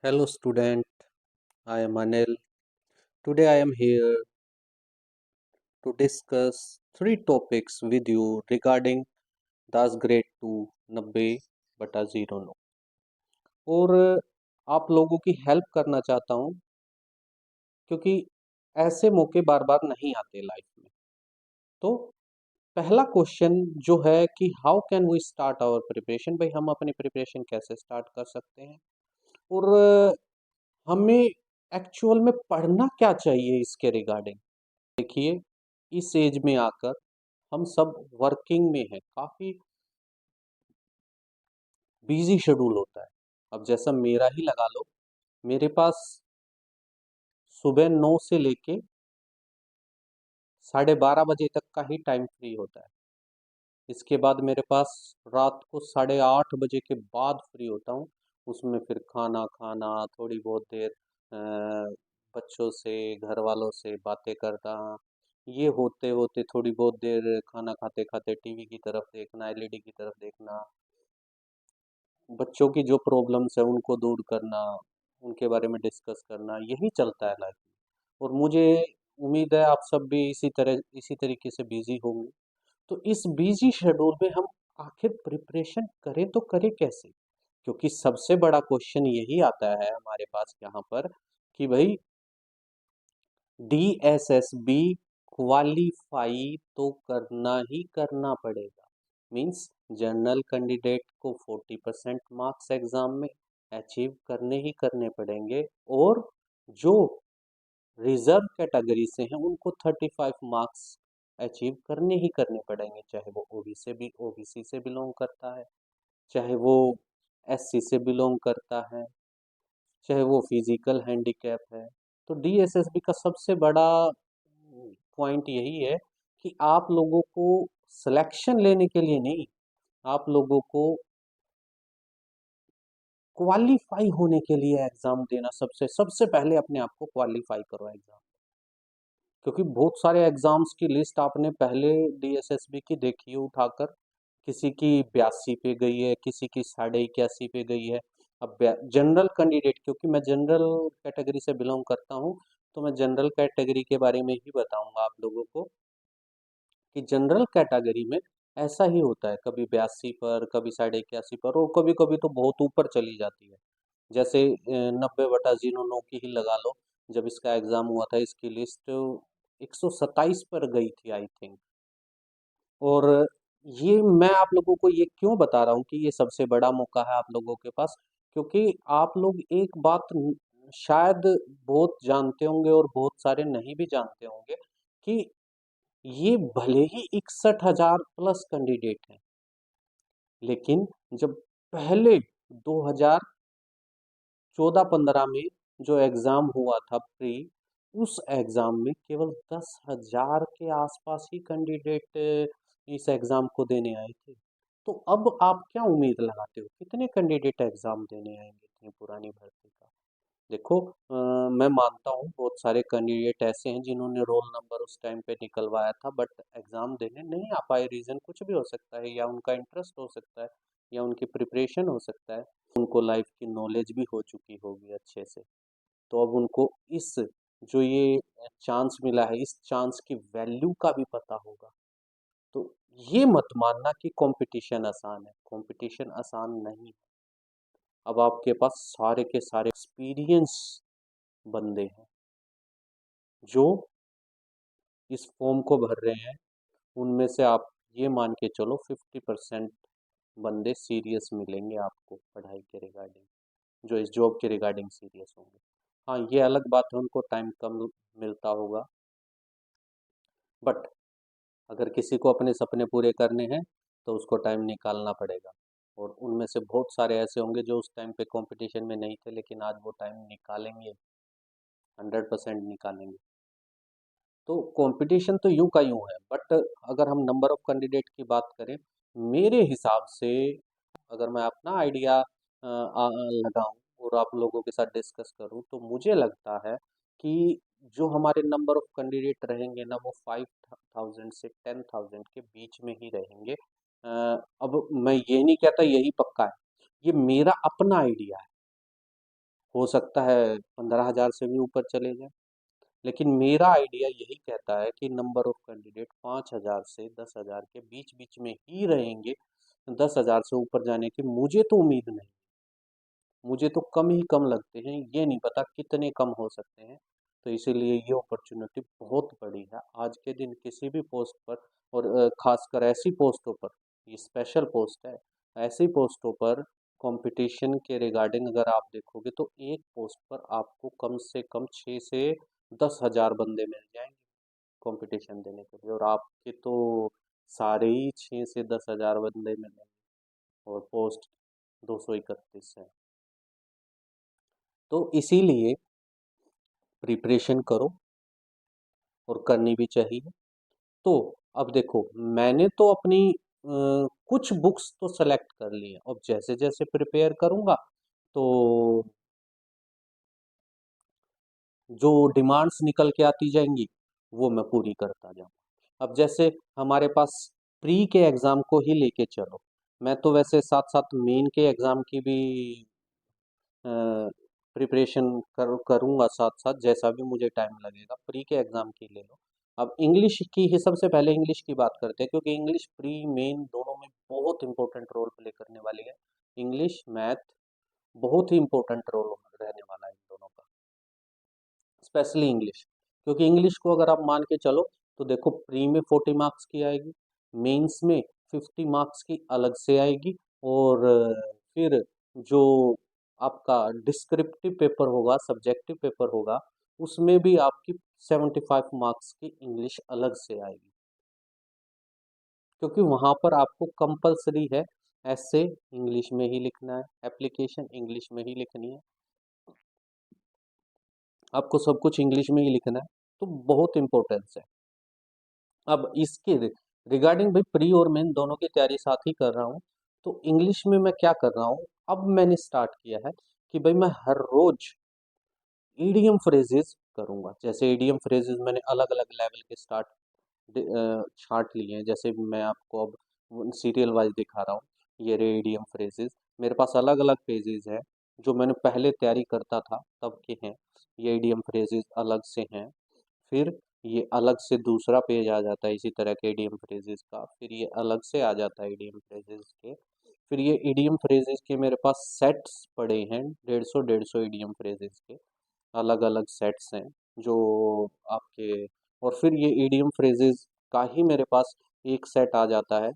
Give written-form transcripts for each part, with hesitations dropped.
Hello student, I am Anil. Today I am here to discuss three topics with you regarding DAS Grade 2 90/09 और आप लोगों की help करना चाहता हूँ क्योंकि ऐसे मौके बार बार नहीं आते लाइफ में। तो पहला क्वेश्चन जो है कि how can we start our preparation, भाई हम अपनी प्रिपरेशन कैसे स्टार्ट कर सकते हैं और हमें एक्चुअल में पढ़ना क्या चाहिए इसके रिगार्डिंग। देखिए, इस एज में आकर हम सब वर्किंग में हैं, काफ़ी बिजी शेड्यूल होता है। अब जैसा मेरा ही लगा लो, मेरे पास सुबह 9 से लेके 12:30 बजे तक का ही टाइम फ्री होता है। इसके बाद मेरे पास रात को 8:30 बजे के बाद फ्री होता हूँ। उसमें फिर खाना खाना, थोड़ी बहुत देर बच्चों से, घर वालों से बातें करना, ये होते होते थोड़ी बहुत देर खाना खाते खाते टीवी की तरफ देखना, एलईडी की तरफ देखना, बच्चों की जो प्रॉब्लम्स है उनको दूर करना, उनके बारे में डिस्कस करना, यही चलता है लाइफ में। और मुझे उम्मीद है आप सब भी इसी तरीके से बिजी होंगे। तो इस बिजी शेड्यूल में हम आखिर प्रिपरेशन करें तो करें कैसे? क्योंकि सबसे बड़ा क्वेश्चन यही आता है हमारे पास यहाँ पर कि भाई DSSB क्वालिफाई तो करना ही करना पड़ेगा। मीन्स जनरल कैंडिडेट को 40% मार्क्स एग्जाम में अचीव करने ही करने पड़ेंगे और जो रिजर्व कैटेगरी से हैं उनको 35 मार्क्स अचीव करने ही करने पड़ेंगे, चाहे वो ओबीसी से बिलोंग करता है, चाहे वो एससी से बिलोंग करता है, चाहे वो फिजिकल हैंडीकैप है। तो डीएसएसबी का सबसे बड़ा पॉइंट यही है कि आप लोगों को सिलेक्शन लेने के लिए नहीं, आप लोगों को क्वालिफाई होने के लिए एग्जाम देना। सबसे सबसे पहले अपने आप को क्वालिफाई करो एग्जाम, क्योंकि बहुत सारे एग्जाम्स की लिस्ट आपने पहले डीएसएसबी की देखी है उठाकर, किसी की 82 पे गई है, किसी की 81.5 पे गई है। अब जनरल कैंडिडेट, क्योंकि मैं जनरल कैटेगरी से बिलोंग करता हूँ, तो मैं जनरल कैटेगरी के बारे में ही बताऊंगा आप लोगों को कि जनरल कैटेगरी में ऐसा ही होता है, कभी 82 पर, कभी 81.5 पर, और कभी कभी तो बहुत ऊपर चली जाती है। जैसे 90/09 की ही लगा लो, जब इसका एग्जाम हुआ था इसकी लिस्ट 127 पर गई थी आई थिंक। और ये मैं आप लोगों को ये क्यों बता रहा हूँ कि ये सबसे बड़ा मौका है आप लोगों के पास, क्योंकि आप लोग एक बात शायद बहुत जानते होंगे और बहुत सारे नहीं भी जानते होंगे कि ये भले ही 61,000 प्लस कैंडिडेट हैं, लेकिन जब पहले 2014-15 में जो एग्जाम हुआ था प्री, उस एग्जाम में केवल 10,000 के आसपास ही कैंडिडेट इस एग्जाम को देने आए थे। तो अब आप क्या उम्मीद लगाते हो, कितने कैंडिडेट एग्जाम देने आएंगे इतनी पुरानी भर्ती का? देखो, मैं मानता हूँ बहुत सारे कैंडिडेट ऐसे हैं जिन्होंने रोल नंबर उस टाइम पे निकलवाया था बट एग्ज़ाम देने नहीं आ पाए। रीज़न कुछ भी हो सकता है, या उनका इंटरेस्ट हो सकता है, या उनकी प्रिपरेशन हो सकता है, उनको लाइफ की नॉलेज भी हो चुकी होगी अच्छे से। तो अब उनको इस जो ये चांस मिला है, इस चांस की वैल्यू का भी पता होगा। तो ये मत मानना कि कंपटीशन आसान है, कंपटीशन आसान नहीं है। अब आपके पास सारे के सारे एक्सपीरियंस बंदे हैं जो इस फॉर्म को भर रहे हैं। उनमें से आप ये मान के चलो 50% बंदे सीरियस मिलेंगे आपको पढ़ाई के रिगार्डिंग, जो इस जॉब के रिगार्डिंग सीरियस होंगे। हाँ, ये अलग बात है उनको टाइम कम मिलता होगा, बट अगर किसी को अपने सपने पूरे करने हैं तो उसको टाइम निकालना पड़ेगा। और उनमें से बहुत सारे ऐसे होंगे जो उस टाइम पे कंपटीशन में नहीं थे, लेकिन आज वो टाइम निकालेंगे, 100% निकालेंगे। तो कंपटीशन तो यूं का यूं है, बट अगर हम नंबर ऑफ कैंडिडेट की बात करें, मेरे हिसाब से अगर मैं अपना आइडिया लगाऊं और आप लोगों के साथ डिस्कस करूं, तो मुझे लगता है कि जो हमारे नंबर ऑफ कैंडिडेट रहेंगे ना, वो 5,000 से 10,000 के बीच में ही रहेंगे। अब मैं ये नहीं कहता यही पक्का है, ये मेरा अपना आइडिया है। हो सकता है 15,000 से भी ऊपर चले जाए। लेकिन मेरा आइडिया यही कहता है कि नंबर ऑफ कैंडिडेट 5,000 से 10,000 के बीच बीच में ही रहेंगे। 10,000 से ऊपर जाने की मुझे तो उम्मीद नहीं। मुझे तो कम ही कम लगते हैं, ये नहीं पता कितने कम हो सकते हैं। तो इसीलिए ये अपॉर्चुनिटी बहुत बड़ी है आज के दिन किसी भी पोस्ट पर। और खासकर ऐसी पोस्टों पर, ये स्पेशल पोस्ट है, ऐसी पोस्टों पर कंपटीशन के रिगार्डिंग अगर आप देखोगे तो एक पोस्ट पर आपको कम से कम 6 से 10 हजार बंदे मिल जाएंगे कंपटीशन देने के लिए, और आपके तो सारे ही 6 से 10 हजार बंदे मिलेंगे। और पोस्ट 231 है। तो इसीलिए प्रिपरेशन करो, और करनी भी चाहिए। तो अब देखो, मैंने तो अपनी कुछ बुक्स तो सेलेक्ट कर ली है। अब जैसे जैसे प्रिपेयर करूंगा तो जो डिमांड्स निकल के आती जाएंगी वो मैं पूरी करता जाऊँ। अब जैसे हमारे पास प्री के एग्ज़ाम को ही लेके चलो, मैं तो वैसे साथ साथ मेन के एग्ज़ाम की भी प्रिपरेशन करूँगा साथ साथ, जैसा भी मुझे टाइम लगेगा। प्री के एग्ज़ाम की ले लो। अब इंग्लिश की ही सबसे पहले इंग्लिश की बात करते हैं, क्योंकि इंग्लिश प्री मेन दोनों में बहुत इंपॉर्टेंट रोल प्ले करने वाली है। इंग्लिश मैथ बहुत ही इंपॉर्टेंट रोल रहने वाला है इन दोनों का, स्पेशली इंग्लिश। क्योंकि इंग्लिश को अगर आप मान के चलो तो देखो, प्री में 40 मार्क्स की आएगी, मेंस में 50 मार्क्स की अलग से आएगी, और फिर जो आपका डिस्क्रिप्टिव पेपर होगा, सब्जेक्टिव पेपर होगा, उसमें भी आपकी 75 मार्क्स की इंग्लिश अलग से आएगी। क्योंकि वहाँ पर आपको कंपलसरी है ऐसे इंग्लिश में ही लिखना है, एप्लीकेशन इंग्लिश में ही लिखनी है, आपको सब कुछ इंग्लिश में ही लिखना है। तो बहुत इंपॉर्टेंस है। अब इसके रिगार्डिंग भाई प्री और मेन दोनों की तैयारी साथ ही कर रहा हूँ। तो इंग्लिश में मैं क्या कर रहा हूँ, अब मैंने स्टार्ट किया है कि भाई मैं हर रोज ईडीएम फ्रेजेस करूंगा। जैसे ईडीएम फ्रेजेस मैंने अलग अलग लेवल के छांट लिए हैं। जैसे मैं आपको अब सीरियल वाइज दिखा रहा हूँ, ये रहे ईडीएम फ्रेजेस। मेरे पास अलग अलग पेजेस हैं जो मैंने पहले तैयारी करता था तब के हैं। ये ईडीएम फ्रेजेस अलग से हैं। फिर ये अलग से दूसरा पेज आ जाता है इसी तरह के इडियम फ्रेजेस का। फिर ये अलग से आ जाता है इडियम फ्रेजेस के। फिर ये इडियम फ्रेजेस के मेरे पास सेट्स पड़े हैं, 150 इडियम फ्रेजेस के अलग अलग सेट्स हैं जो आपके। और फिर ये इडियम फ्रेजेस का ही मेरे पास एक सेट आ जाता है,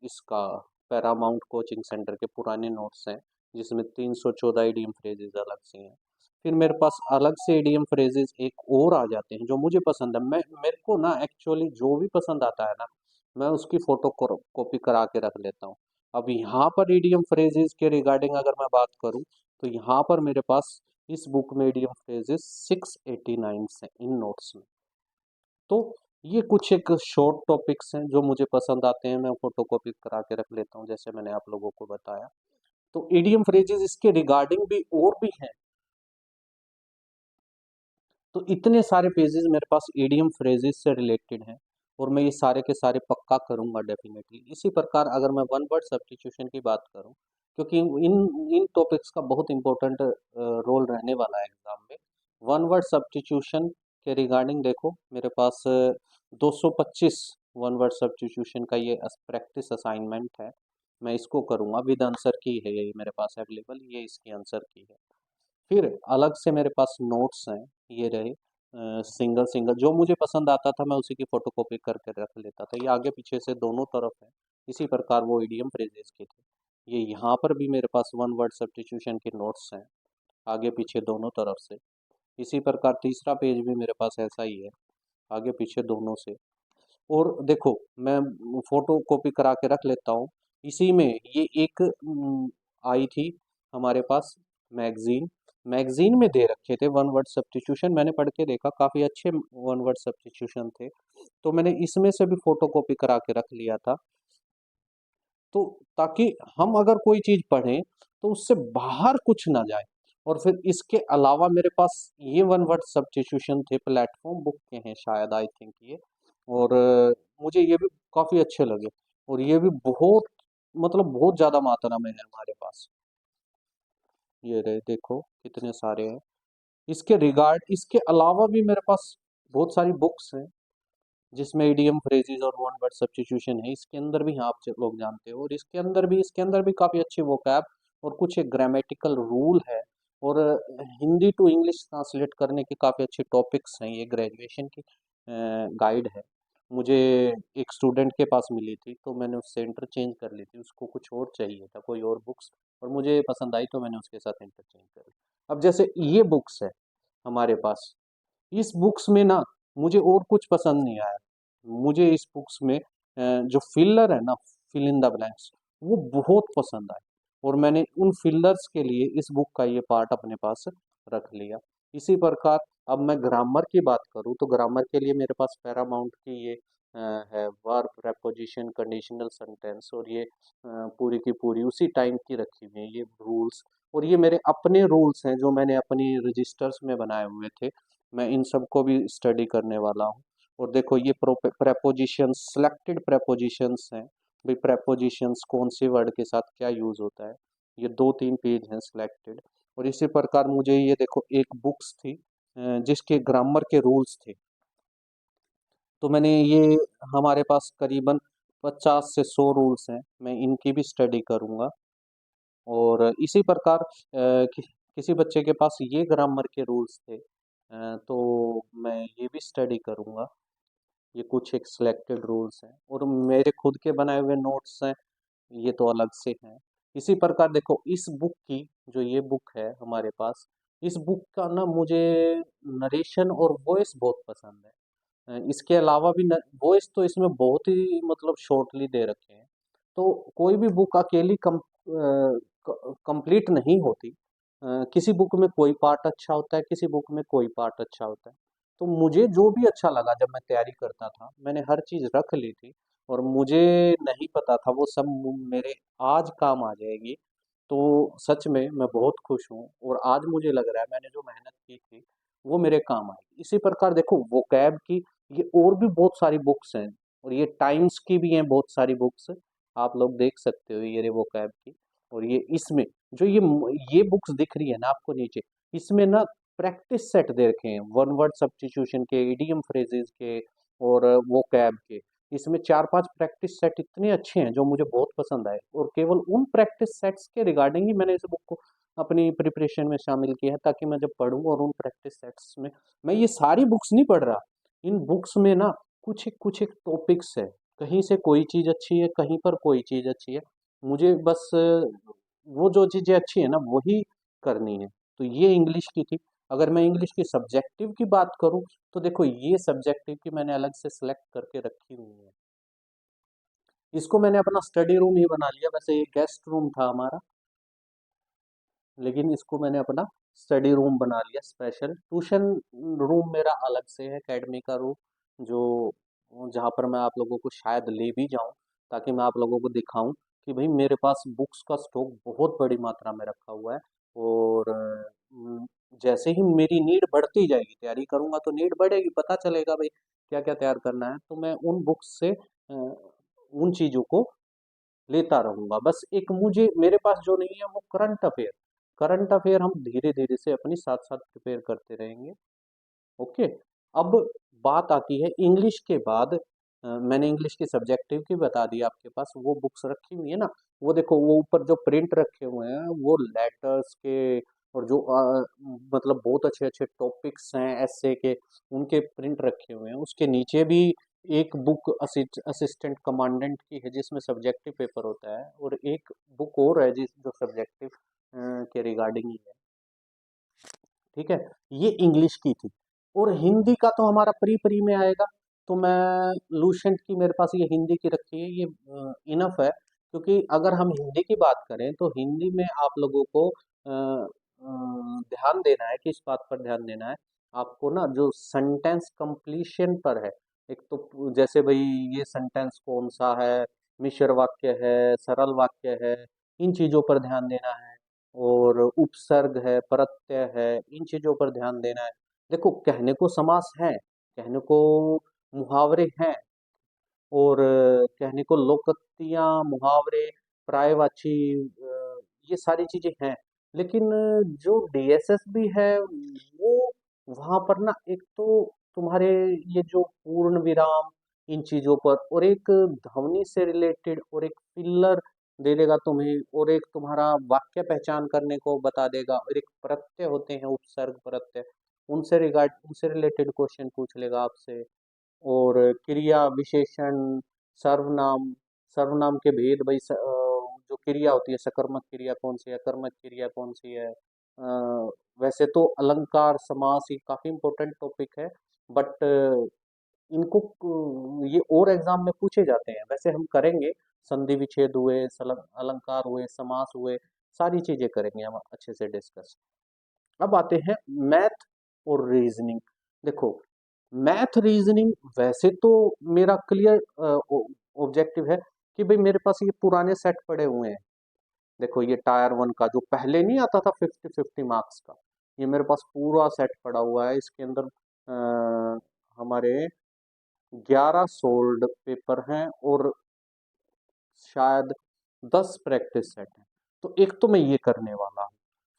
इसका पैरामाउंट कोचिंग सेंटर के पुराने नोट्स हैं, जिसमें 314 इडियम फ्रेजेस अलग से हैं। फिर मेरे पास अलग से इडियम फ्रेजेस एक और आ जाते हैं जो मुझे पसंद है। मैं मेरे को ना एक्चुअली जो भी पसंद आता है ना, मैं उसकी फोटो कॉपी करा के रख लेता हूँ। अब यहाँ पर इडियम फ्रेजेस के रिगार्डिंग अगर मैं बात करूँ तो यहाँ पर मेरे पास इस बुक में इडियम फ्रेजेस 689 हैं इन नोट्स में। तो ये कुछ एक शॉर्ट टॉपिक्स हैं जो मुझे पसंद आते हैं, मैं फोटो कॉपी करा के रख लेता हूँ, जैसे मैंने आप लोगों को बताया। तो इडियम फ्रेजेस इसके रिगार्डिंग भी और भी हैं। तो इतने सारे पेजेस मेरे पास ईडीएम फ्रेजेस से रिलेटेड हैं, और मैं ये सारे के सारे पक्का करूंगा डेफिनेटली। इसी प्रकार अगर मैं वन वर्ड सब्स्टिट्यूशन की बात करूं, क्योंकि इन इन टॉपिक्स का बहुत इंपॉर्टेंट रोल रहने वाला है एग्जाम में। वन वर्ड सब्स्टिट्यूशन के रिगार्डिंग देखो, मेरे पास 225 वन वर्ड सब्स्टिट्यूशन का ये प्रैक्टिस असाइनमेंट है। मैं इसको करूंगा, विद आंसर की है ये मेरे पास अवेलेबल, ये इसकी आंसर की है। फिर अलग से मेरे पास नोट्स हैं, ये रहे सिंगल सिंगल जो मुझे पसंद आता था मैं उसी की फोटो कॉपी करके रख लेता था। ये आगे पीछे से दोनों तरफ है। इसी प्रकार वो इडियम फ्रेजेस के थे। ये यहाँ पर भी मेरे पास वन वर्ड सब्स्टिट्यूशन के नोट्स हैं, आगे पीछे दोनों तरफ से। इसी प्रकार तीसरा पेज भी मेरे पास ऐसा ही है, आगे पीछे दोनों से। और देखो, मैं फोटो कॉपी करा के रख लेता हूँ। इसी में ये एक आई थी हमारे पास मैगजीन। मैगजीन में दे रखे थे वन वर्ड सब्स्टिट्यूशन, मैंने पढ़ के देखा काफ़ी अच्छे वन वर्ड सब्स्टिट्यूशन थे। तो मैंने इसमें से भी फोटो कॉपी करा के रख लिया था। तो ताकि हम अगर कोई चीज़ पढ़ें तो उससे बाहर कुछ ना जाए। और फिर इसके अलावा मेरे पास ये वन वर्ड सब्स्टिट्यूशन थे, प्लेटफॉर्म बुक के हैं शायद, आई थिंक ये। और मुझे ये भी काफ़ी अच्छे लगे। और ये भी बहुत, मतलब बहुत ज़्यादा मात्रा में है हमारे पास। ये रहे, देखो कितने सारे हैं। इसके अलावा भी मेरे पास बहुत सारी बुक्स हैं जिसमें इडियम फ्रेजेस और वन वर्ड सब्स्टिट्यूशन है। इसके अंदर भी, हाँ, आप लोग जानते हो। और इसके अंदर भी काफ़ी अच्छी वोकैब और कुछ एक ग्रामेटिकल रूल है। और हिंदी टू इंग्लिश ट्रांसलेट करने के काफ़ी अच्छे टॉपिक्स हैं। ये ग्रेजुएशन की गाइड है। मुझे एक स्टूडेंट के पास मिली थी, तो मैंने उससे इंटरचेंज कर ली थी। उसको कुछ और चाहिए था, कोई और बुक्स, और मुझे पसंद आई तो मैंने उसके साथ इंटरचेंज कर ली। अब जैसे ये बुक्स है हमारे पास, इस बुक्स में ना मुझे और कुछ पसंद नहीं आया। मुझे इस बुक्स में जो फिलर है ना, फिल इन द ब्लैंक्स, वो बहुत पसंद आए। और मैंने उन फिलर्स के लिए इस बुक का ये पार्ट अपने पास रख लिया। इसी प्रकार अब मैं ग्रामर की बात करूँ तो ग्रामर के लिए मेरे पास पैरामाउंट की ये है वर्ब, प्रेपोजिशन, कंडीशनल सेंटेंस, और ये पूरी की पूरी उसी टाइम की रखी हुई है ये रूल्स। और ये मेरे अपने रूल्स हैं जो मैंने अपनी रजिस्टर्स में बनाए हुए थे। मैं इन सब को भी स्टडी करने वाला हूँ। और देखो ये प्रेपोजिशंस, सिलेक्टेड प्रेपोजिशंस हैं। भाई प्रेपोजिशंस कौन से वर्ड के साथ क्या यूज होता है, ये 2-3 पेज हैं सिलेक्टेड। और इसी प्रकार मुझे ये देखो एक बुक्स थी जिसके ग्रामर के रूल्स थे। तो मैंने ये, हमारे पास करीबन 50 से 100 रूल्स हैं, मैं इनकी भी स्टडी करूँगा। और इसी प्रकार किसी बच्चे के पास ये ग्रामर के रूल्स थे, तो मैं ये भी स्टडी करूँगा। ये कुछ एक सिलेक्टेड रूल्स हैं और मेरे खुद के बनाए हुए नोट्स हैं, ये तो अलग से हैं। इसी प्रकार देखो इस बुक की, जो ये बुक है हमारे पास, इस बुक का ना मुझे नरेशन और वॉइस बहुत पसंद है। इसके अलावा भी वॉइस तो इसमें बहुत ही मतलब शॉर्टली दे रखे हैं। तो कोई भी बुक अकेली कंप्लीट नहीं होती। किसी बुक में कोई पार्ट अच्छा होता है, किसी बुक में कोई पार्ट अच्छा होता है। तो मुझे जो भी अच्छा लगा जब मैं तैयारी करता था, मैंने हर चीज़ रख ली थी। और मुझे नहीं पता था वो सब मेरे आज काम आ जाएगी। तो सच में मैं बहुत खुश हूँ और आज मुझे लग रहा है मैंने जो मेहनत की थी वो मेरे काम आई। इसी प्रकार देखो वोकैब की ये और भी बहुत सारी बुक्स हैं। और ये टाइम्स की भी हैं बहुत सारी बुक्स, आप लोग देख सकते हो ये वोकैब की। और ये इसमें जो ये बुक्स दिख रही है ना आपको नीचे, इसमें ना प्रैक्टिस सेट दे रखे हैं वन वर्ड सब्स्टिट्यूशन के, इडियम फ्रेजेस के, और वोकैब के। इसमें 4-5 प्रैक्टिस सेट इतने अच्छे हैं जो मुझे बहुत पसंद आए। और केवल उन प्रैक्टिस सेट्स के रिगार्डिंग ही मैंने इस बुक को अपनी प्रिपरेशन में शामिल किया है, ताकि मैं जब पढूं और उन प्रैक्टिस सेट्स में, मैं ये सारी बुक्स नहीं पढ़ रहा। इन बुक्स में ना कुछ एक टॉपिक्स है, कहीं से कोई चीज़ अच्छी है, कहीं पर कोई चीज़ अच्छी है। मुझे बस वो जो चीज़ें अच्छी है ना वही करनी है। तो ये इंग्लिश की थी। अगर मैं इंग्लिश की सब्जेक्टिव की बात करूं तो देखो ये सब्जेक्टिव की मैंने अलग से सिलेक्ट करके रखी हुई है। इसको मैंने अपना स्टडी रूम ही बना लिया। वैसे ये गेस्ट रूम था हमारा, लेकिन इसको मैंने अपना स्टडी रूम बना लिया स्पेशल। ट्यूशन रूम मेरा अलग से है, एकेडमी का रूम, जो जहाँ पर मैं आप लोगों को शायद ले भी जाऊँ, ताकि मैं आप लोगों को दिखाऊं कि भाई मेरे पास बुक्स का स्टॉक बहुत बड़ी मात्रा में रखा हुआ है। और जैसे ही मेरी नीड बढ़ती जाएगी, तैयारी करूंगा तो नीड बढ़ेगी, पता चलेगा भाई क्या क्या तैयार करना है, तो मैं उन बुक्स से उन चीज़ों को लेता रहूंगा। बस एक मुझे मेरे पास जो नहीं है वो करंट अफेयर हम धीरे धीरे से अपनी साथ साथ प्रिपेयर करते रहेंगे। ओके। अब बात आती है इंग्लिश के बाद। मैंने इंग्लिश की सब्जेक्टिव की बता दी, आपके पास वो बुक्स रखी हुई है ना, वो देखो वो ऊपर जो प्रिंट रखे हुए हैं वो लेटर्स के, और जो मतलब बहुत अच्छे अच्छे टॉपिक्स हैं एस्से के, उनके प्रिंट रखे हुए हैं। उसके नीचे भी एक बुक असिस्टेंट कमांडेंट की है जिसमें सब्जेक्टिव पेपर होता है, और एक बुक और है जिस जो सब्जेक्टिव के रिगार्डिंग ही है। ठीक है, ये इंग्लिश की थी। और हिंदी का तो हमारा प्री प्री में आएगा। तो मैं लूसेंट की मेरे पास ये हिंदी की रखी है, ये इनफ है। क्योंकि अगर हम हिंदी की बात करें तो हिंदी में आप लोगों को ध्यान देना है, किस बात पर ध्यान देना है आपको ना, जो सेंटेंस कंप्लीशन पर है। एक तो जैसे भाई ये सेंटेंस कौन सा है, मिश्र वाक्य है, सरल वाक्य है, इन चीजों पर ध्यान देना है। और उपसर्ग है, प्रत्यय है, इन चीजों पर ध्यान देना है। देखो कहने को समास है, कहने को मुहावरे हैं, और कहने को लोकोक्तियां, मुहावरे, पर्यायवाची, ये सारी चीजें हैं। लेकिन जो डीएसएस भी है वो वहां पर ना एक तो तुम्हारे ये जो पूर्ण विराम इन चीजों पर, और एक ध्वनि से रिलेटेड, और एक फिलर दे देगा तुम्हें, और एक तुम्हारा वाक्य पहचान करने को बता देगा, और एक प्रत्यय होते हैं उपसर्ग प्रत्यय, उनसे रिलेटेड क्वेश्चन पूछ लेगा आपसे। और क्रिया विशेषण सर्वनाम, सर्वनाम के भेद भाई, जो क्रिया होती है सकर्मक क्रिया कौन सी है, कर्मक क्रिया कौन सी है। वैसे तो अलंकार समास ये काफी इंपॉर्टेंट टॉपिक है, बट इनको ये और एग्जाम में पूछे जाते हैं, वैसे हम करेंगे। संधि विच्छेद हुए, अलंकार हुए, समास हुए, सारी चीजें करेंगे हम अच्छे से डिस्कस। अब आते हैं मैथ और रीजनिंग। देखो, मैथ रीजनिंग वैसे तो मेरा क्लियर ऑब्जेक्टिव है कि भाई मेरे पास ये पुराने सेट पड़े हुए हैं। देखो ये टायर वन का जो पहले नहीं आता था 50-50 मार्क्स का, ये मेरे पास पूरा सेट पड़ा हुआ है। इसके अंदर हमारे 11 सोल्ड पेपर हैं और शायद 10 प्रैक्टिस सेट हैं। तो एक तो मैं ये करने वाला हूँ।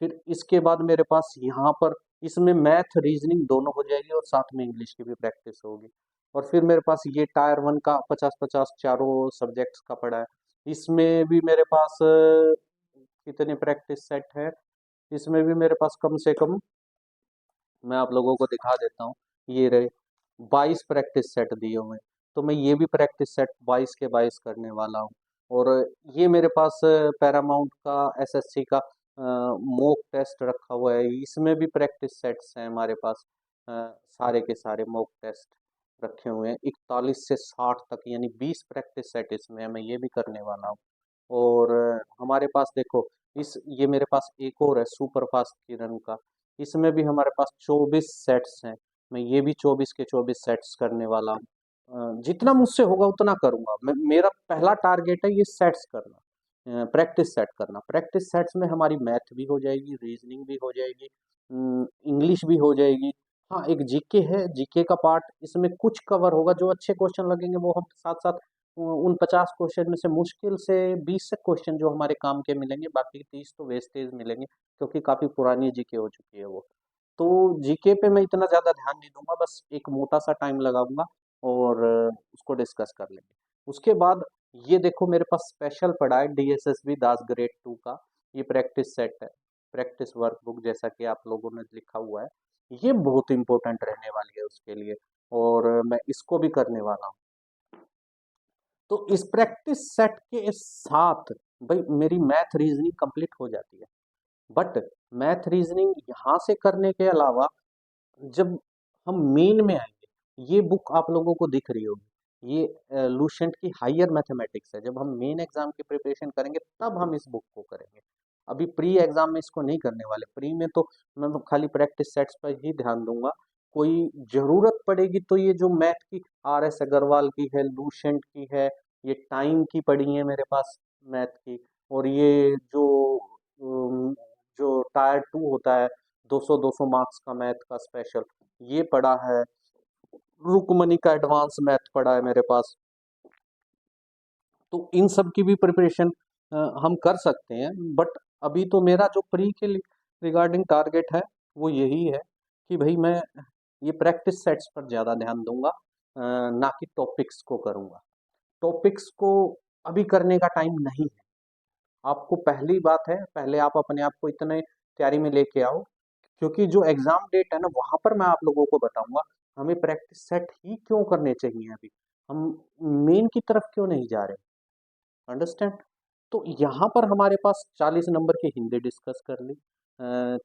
फिर इसके बाद मेरे पास यहाँ पर इसमें मैथ रीजनिंग दोनों हो जाएगी और साथ में इंग्लिश की भी प्रैक्टिस होगी। और फिर मेरे पास ये टायर वन का 50-50 चारों सब्जेक्ट्स का पड़ा है। इसमें भी मेरे पास कितने प्रैक्टिस सेट है, इसमें भी मेरे पास कम से कम, मैं आप लोगों को दिखा देता हूँ, ये रहे 22 प्रैक्टिस सेट दिए हुए हैं। तो मैं ये भी प्रैक्टिस सेट 22 के 22 करने वाला हूँ। और ये मेरे पास पैरामाउंट का एसएससी का मॉक टेस्ट रखा हुआ है, इसमें भी प्रैक्टिस सेट्स हैं हमारे पास। सारे के सारे मॉक टेस्ट रखे हुए हैं 41 से 60 तक, यानी 20 प्रैक्टिस सेट इसमें है, मैं ये भी करने वाला हूँ। और हमारे पास देखो, इस ये मेरे पास एक और है सुपर फास्ट किरण का, इसमें भी हमारे पास 24 सेट्स हैं। मैं ये भी 24 के 24 सेट्स करने वाला हूँ। जितना मुझसे होगा उतना करूंगा मैं, मेरा पहला टारगेट है ये सेट्स करना, प्रैक्टिस सेट करना। प्रैक्टिस सेट्स में हमारी मैथ भी हो जाएगी, रीजनिंग भी हो जाएगी, इंग्लिश भी हो जाएगी। हाँ, एक जीके है, जीके का पार्ट इसमें कुछ कवर होगा, जो अच्छे क्वेश्चन लगेंगे वो हम साथ साथ उन 50 क्वेश्चन में से मुश्किल से 20 से क्वेश्चन जो हमारे काम के मिलेंगे, बाकी 30 तो वेस्टेज मिलेंगे, क्योंकि काफी पुरानी जीके हो चुकी है वो। तो जीके पे मैं इतना ज्यादा ध्यान नहीं दूंगा, बस एक मोटा सा टाइम लगाऊंगा और उसको डिस्कस कर लेंगे। उसके बाद ये देखो मेरे पास स्पेशल पड़ा है डीएसएसबी दास ग्रेड 2 का, ये प्रैक्टिस सेट है, प्रैक्टिस वर्कबुक जैसा कि आप लोगों ने लिखा हुआ है। ये बहुत इंपॉर्टेंट रहने वाली है उसके लिए, और मैं इसको भी करने वाला हूँ। तो इस प्रैक्टिस सेट के साथ भाई मेरी मैथ रीजनिंग कंप्लीट हो जाती है। बट मैथ रीजनिंग यहाँ से करने के अलावा जब हम मेन में आएंगे, ये बुक आप लोगों को दिख रही होगी, ये लूसेंट की हायर मैथमेटिक्स है। जब हम मेन एग्जाम की प्रिपरेशन करेंगे तब हम इस बुक को करेंगे। अभी प्री एग्जाम में इसको नहीं करने वाले, प्री में तो मैं तो खाली प्रैक्टिस सेट्स पर ही ध्यान दूंगा। कोई जरूरत पड़ेगी तो ये जो मैथ की आर एस अग्रवाल की है, लूसेंट की है, ये टाइम की पड़ी है मेरे पास मैथ की। और ये जो जो टायर 2 होता है, 200-200 मार्क्स का मैथ का स्पेशल, ये पड़ा है। रुकमनी का एडवांस मैथ पड़ा है मेरे पास। तो इन सब की भी प्रिपरेशन हम कर सकते हैं। बट अभी तो मेरा जो प्री के रिगार्डिंग टारगेट है वो यही है कि भाई मैं ये प्रैक्टिस सेट्स पर ज़्यादा ध्यान दूंगा, ना कि टॉपिक्स को करूंगा। टॉपिक्स को अभी करने का टाइम नहीं है। आपको पहली बात है, पहले आप अपने आप को इतने तैयारी में लेके आओ, क्योंकि जो एग्जाम डेट है ना वहां पर मैं आप लोगों को बताऊंगा हमें प्रैक्टिस सेट ही क्यों करने चाहिए। अभी हम मेन की तरफ क्यों नहीं जा रहे, अंडरस्टैंड। तो यहाँ पर हमारे पास 40 नंबर की हिंदी डिस्कस कर ली,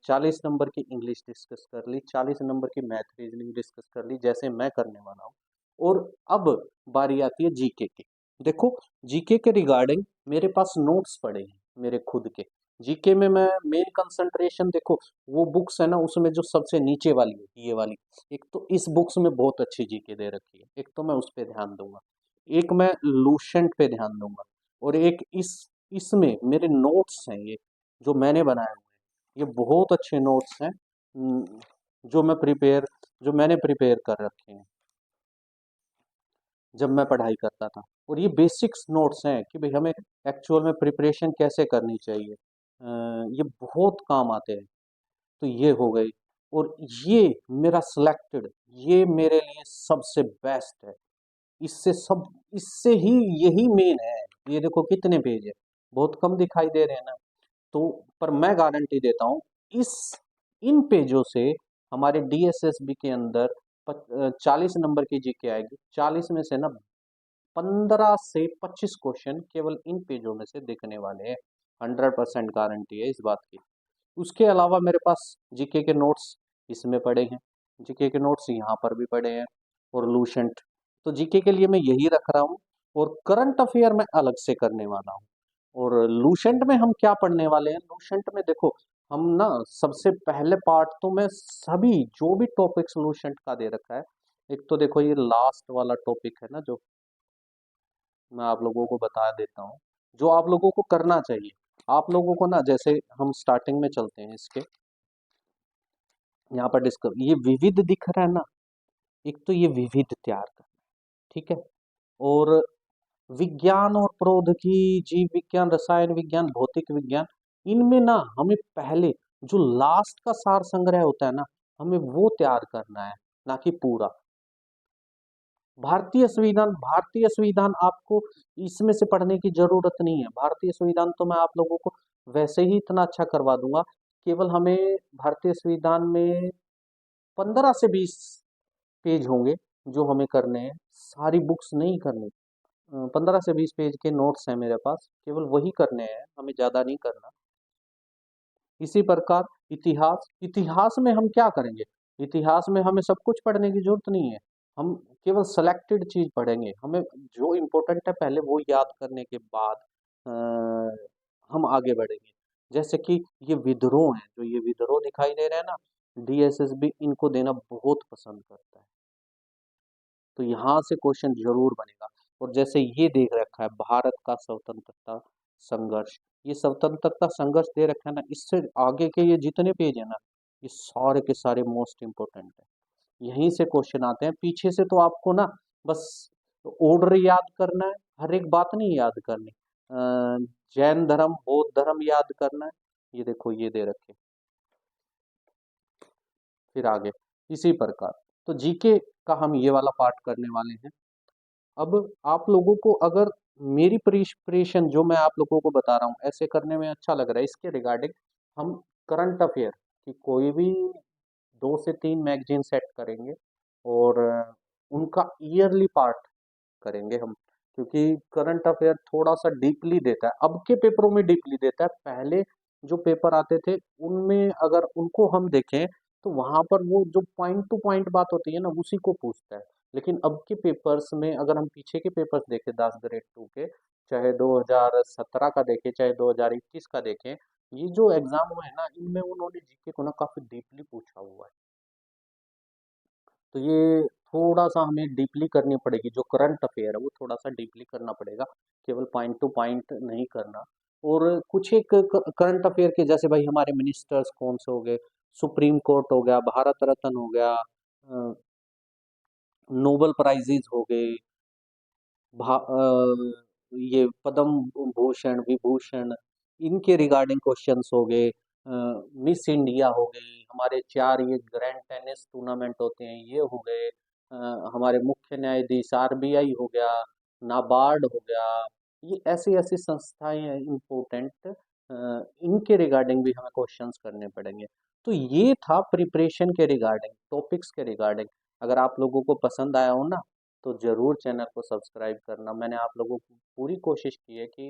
40 नंबर की इंग्लिश डिस्कस कर ली, 40 नंबर की मैथ रीजनिंग डिस्कस कर ली, जैसे मैं करने वाला हूँ। और अब बारी आती है जीके की। देखो, जीके के रिगार्डिंग मेरे पास नोट्स पड़े हैं मेरे खुद के। जीके में मैं मेन कंसंट्रेशन, देखो वो बुक्स है ना उसमें जो सबसे नीचे वाली है ये वाली, एक तो इस बुक्स में बहुत अच्छी जीके दे रखी है, एक तो मैं उस पर ध्यान दूंगा। एक मैं लूसेंट पे ध्यान दूंगा। और एक इसमें मेरे नोट्स हैं ये, जो मैंने बनाए हुए हैं, ये बहुत अच्छे नोट्स हैं, जो जो मैंने प्रिपेयर कर रखे हैं जब मैं पढ़ाई करता था। और ये बेसिक्स नोट्स हैं कि भाई हमें एक्चुअल में प्रिपरेशन कैसे करनी चाहिए। ये बहुत काम आते हैं। तो ये हो गई। और ये मेरा सिलेक्टेड, ये मेरे लिए सबसे बेस्ट है। इससे सब इससे ही यही मेन है। ये देखो कितने पेज है, बहुत कम दिखाई दे रहे हैं ना। तो पर मैं गारंटी देता हूँ, इस इन पेजों से हमारे डीएसएसबी के अंदर 40 नंबर की जीके आएगी। 40 में से ना 15 से 25 क्वेश्चन केवल इन पेजों में से दिखने वाले हैं। 100% गारंटी है इस बात की। उसके अलावा मेरे पास जीके के नोट्स इसमें पड़े हैं, जीके के नोट्स यहाँ पर भी पड़े हैं, और लूसेंट। तो जीके के लिए मैं यही रख रहा हूँ, और करंट अफेयर मैं अलग से करने वाला हूँ। और लूसेंट में हम क्या पढ़ने वाले हैं? लूसेंट में देखो, हम ना सबसे पहले पार्ट तो मैं सभी जो भी टॉपिक्स लूसेंट का दे रखा है, एक तो देखो ये लास्ट वाला टॉपिक है ना, जो मैं आप लोगों को बता देता हूँ, जो आप लोगों को करना चाहिए। आप लोगों को ना, जैसे हम स्टार्टिंग में चलते हैं इसके, यहाँ पर डिस्कस, ये विविध दिख रहा है ना, एक तो ये विविध तैयार करना, ठीक है। और विज्ञान और प्रौद्योगिकी, जीव विज्ञान, रसायन विज्ञान, भौतिक विज्ञान, इनमें ना हमें पहले जो लास्ट का सार संग्रह होता है ना, हमें वो तैयार करना है, ना कि पूरा। भारतीय संविधान आपको इसमें से पढ़ने की जरूरत नहीं है। भारतीय संविधान तो मैं आप लोगों को वैसे ही इतना अच्छा करवा दूंगा। केवल हमें भारतीय संविधान में 15 से 20 पेज होंगे जो हमें करने हैं, सारी बुक्स नहीं करनी। 15 से 20 पेज के नोट्स हैं मेरे पास, केवल वही करने हैं, हमें ज्यादा नहीं करना। इसी प्रकार इतिहास, इतिहास में हम क्या करेंगे? इतिहास में हमें सब कुछ पढ़ने की जरूरत नहीं है। हम केवल सेलेक्टेड चीज पढ़ेंगे। हमें जो इम्पोर्टेंट है पहले वो याद करने के बाद हम आगे बढ़ेंगे। जैसे कि ये विद्रोह है, जो ये विद्रोह दिखाई दे रहे हैं ना, डीएसएसबी इनको देना बहुत पसंद करता है। तो यहाँ से क्वेश्चन जरूर बनेगा। और जैसे ये देख रखा है, भारत का स्वतंत्रता संघर्ष, ये स्वतंत्रता संघर्ष दे रखा है ना, इससे आगे के ये जितने पेज है ना, ये सारे के सारे मोस्ट इंपोर्टेंट है। यहीं से क्वेश्चन आते हैं। पीछे से तो आपको ना बस ऑर्डर याद करना है, हर एक बात नहीं याद करनी। जैन धर्म, बौद्ध धर्म याद करना है, ये देखो ये दे रखे। फिर आगे इसी प्रकार, तो जीके का हम ये वाला पार्ट करने वाले हैं। अब आप लोगों को अगर मेरी प्रिपरेशन जो मैं आप लोगों को बता रहा हूँ ऐसे करने में अच्छा लग रहा है, इसके रिगार्डिंग हम करंट अफेयर की कोई भी 2 से 3 मैगजीन सेट करेंगे, और उनका ईयरली पार्ट करेंगे हम। क्योंकि करंट अफेयर थोड़ा सा डीपली देता है, अब के पेपरों में डीपली देता है। पहले जो पेपर आते थे उनमें अगर उनको हम देखें, तो वहां पर वो जो पॉइंट टू पॉइंट बात होती है ना, उसी को पूछता है। लेकिन अब के पेपर्स में अगर हम पीछे के पेपर्स देखें 10 ग्रेड 2 के, चाहे 2017 का देखें, चाहे 2021 का देखें, ये जो एग्जाम हुए हैं ना, इनमें उन्होंने जीके को ना काफी डीपली पूछा हुआ है। तो ये थोड़ा सा हमें डीपली करनी पड़ेगी, जो करंट अफेयर है वो थोड़ा सा डीपली करना पड़ेगा, केवल पॉइंट टू पॉइंट नहीं करना। और कुछ एक करंट अफेयर के, जैसे भाई हमारे मिनिस्टर्स कौन से हो गए, सुप्रीम कोर्ट हो गया, भारत रत्न हो गया, नोबल प्राइजेज हो गए, ये पद्म भूषण, विभूषण, इनके रिगार्डिंग क्वेश्चंस हो गए। मिस इंडिया हो गई, हमारे 4 ये ग्रैंड टेनिस टूर्नामेंट होते हैं ये हो गए। हमारे मुख्य न्यायाधीश, आरबीआई हो गया, नाबार्ड हो गया, ये ऐसी ऐसी संस्थाएं हैं इम्पोर्टेंट, इनके रिगार्डिंग भी हमें क्वेश्चंस करने पड़ेंगे। तो ये था प्रिपरेशन के रिगार्डिंग, टॉपिक्स के रिगार्डिंग। अगर आप लोगों को पसंद आया हो ना, तो ज़रूर चैनल को सब्सक्राइब करना। मैंने आप लोगों को पूरी कोशिश की है कि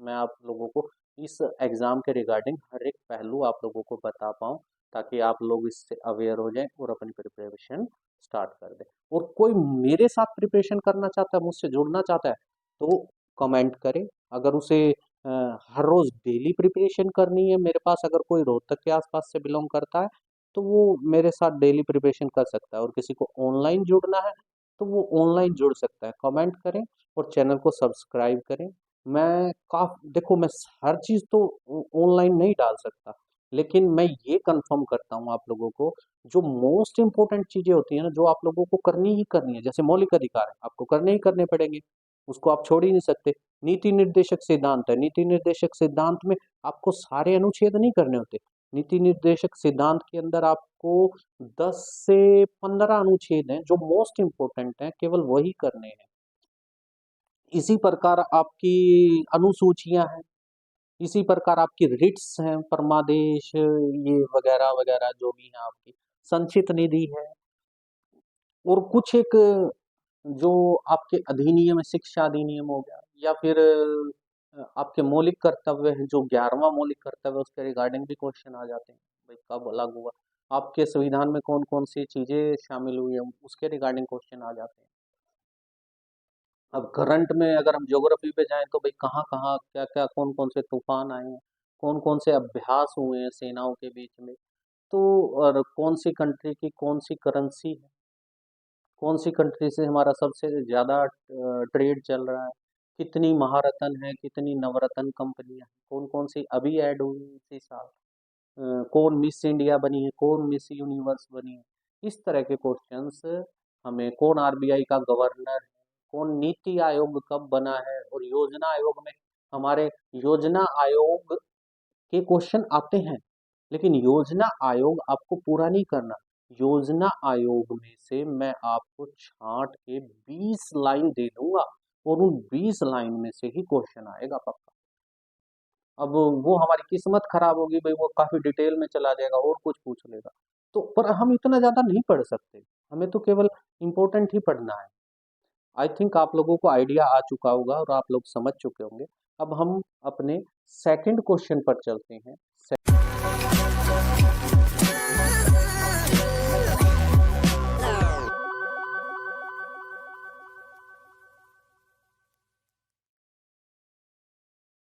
मैं आप लोगों को इस एग्ज़ाम के रिगार्डिंग हर एक पहलू आप लोगों को बता पाऊँ, ताकि आप लोग इससे अवेयर हो जाएं और अपनी प्रिपरेशन स्टार्ट कर दें। और कोई मेरे साथ प्रिपरेशन करना चाहता है, मुझसे जुड़ना चाहता है, तो कमेंट करे। अगर उसे हर रोज डेली प्रिपरेशन करनी है, मेरे पास अगर कोई रोहतक के आसपास से बिलोंग करता है, तो वो मेरे साथ डेली प्रिपरेशन कर सकता है। और किसी को ऑनलाइन जुड़ना है, तो वो ऑनलाइन जुड़ सकता है। कमेंट करें और चैनल को सब्सक्राइब करें। मैं काफ देखो, मैं हर चीज़ तो ऑनलाइन नहीं डाल सकता, लेकिन मैं ये कंफर्म करता हूँ आप लोगों को, जो मोस्ट इंपॉर्टेंट चीज़ें होती है ना, जो आप लोगों को करनी ही करनी है, जैसे मौलिक अधिकार है, आपको करने ही करने पड़ेंगे। उसको आप छोड़ ही नहीं सकते। नीति निर्देशक सिद्धांत है, नीति निर्देशक सिद्धांत में आपको सारे अनुच्छेद नहीं करने होते। नीति निर्देशक सिद्धांत के अंदर आपको 10 से 15 अनुच्छेद हैं जो मोस्ट इंपोर्टेंट हैं, केवल वही करने हैं। इसी प्रकार आपकी अनुसूचियां हैं, इसी प्रकार आपकी रिट्स हैं, परमादेश ये वगैरह वगैरह जो भी हैं, आपकी संचित निधि है, और कुछ एक जो आपके अधिनियम है, शिक्षा अधिनियम हो गया, या फिर आपके मौलिक कर्तव्य है, जो 11वां मौलिक कर्तव्य उसके रिगार्डिंग भी क्वेश्चन आ जाते हैं। भाई कब लागू हुआ, आपके संविधान में कौन कौन सी चीजें शामिल हुई है, उसके रिगार्डिंग क्वेश्चन आ जाते हैं। अब करंट में अगर हम ज्योग्राफी पे जाएं तो भाई कहाँ कहाँ क्या क्या कौन कौन से तूफान आए हैं, कौन कौन से अभ्यास हुए हैं सेनाओं के बीच में, तो और कौन सी कंट्री की कौन सी करेंसी है, कौन सी कंट्री से हमारा सबसे ज़्यादा ट्रेड चल रहा है, कितनी महारत्न है, कितनी नवरत्न कंपनियां हैं, कौन कौन सी अभी ऐड हुई हैं इसी साल, कौन मिस इंडिया बनी है, कौन मिस यूनिवर्स बनी है। इस तरह के क्वेश्चंस हमें, कौन आरबीआई का गवर्नर है, कौन नीति आयोग कब बना है, और योजना आयोग में हमारे योजना आयोग के क्वेश्चन आते हैं। लेकिन योजना आयोग आपको पूरा नहीं करना, योजना आयोग में से मैं आपको छांट के 20 लाइन दे दूंगा, और उन 20 लाइन में से ही क्वेश्चन आएगा पक्का। अब वो हमारी किस्मत खराब होगी भाई, वो काफी डिटेल में चला जाएगा और कुछ पूछ लेगा, तो पर हम इतना ज्यादा नहीं पढ़ सकते, हमें तो केवल इम्पोर्टेंट ही पढ़ना है। आई थिंक आप लोगों को आइडिया आ चुका होगा और आप लोग समझ चुके होंगे। अब हम अपने सेकंड क्वेश्चन पर चलते हैं।